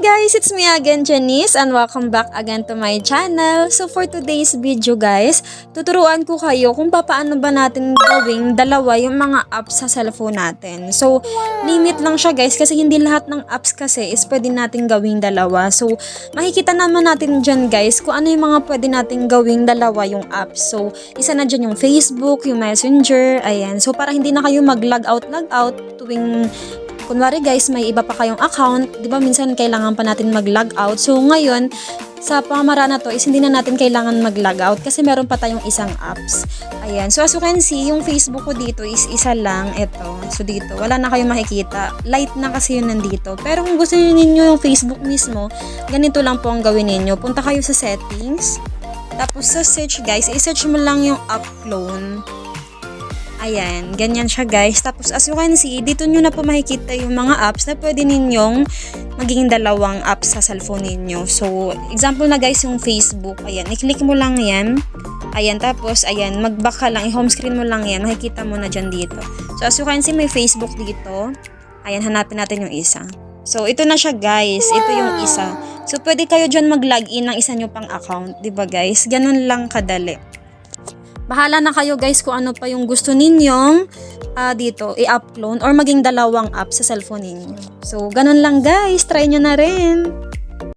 guys, it's me again, Janice, and welcome back again to my channel. So for today's video guys, tuturuan ko kayo kung paano ba natin gawing dalawa yung mga apps sa cellphone natin. So limit lang siya guys kasi hindi lahat ng apps kasi is pwede natin gawing dalawa. So makikita naman natin dyan guys kung ano yung mga pwede natin gawing dalawa yung apps. So isa na dyan yung Facebook, yung Messenger, ayan. So para hindi na kayo mag-log out tuwing kunwari guys, may iba pa kayong account, 'di ba minsan kailangan pa natin mag-log out. So ngayon, sa pamamaraan na to is hindi na natin kailangan mag-log out kasi meron pa tayong isang apps. Ayan. So as you can see, yung Facebook ko dito is isa lang, ito. So dito, wala na kayong makikita. Light na kasi yun nandito. Pero kung gusto niyo yung Facebook mismo, ganito lang po ang gawin niyo. Punta kayo sa settings. Tapos sa search guys, i-search mo lang yung app clone. Ayan, ganyan siya guys. Tapos as you can see, dito nyo na po makikita yung mga apps na pwede ninyong magiging dalawang apps sa cellphone ninyo. So, example na guys yung Facebook. Ayan, i-click mo lang yan. Ayan, tapos, ayan, mag-back ka lang, i-home screen mo lang yan. Makikita mo na dyan dito. So, as you can see, may Facebook dito. Ayan, hanapin natin yung isa. So, ito na siya guys. Ito yung isa. So, pwede kayo dyan mag-login ng isa nyo pang account. Diba guys? Ganun lang kadali. Bahala na kayo guys kung ano pa yung gusto ninyong dito i-upload or maging dalawang app sa cellphone ninyo. So, ganun lang guys. Try nyo na rin.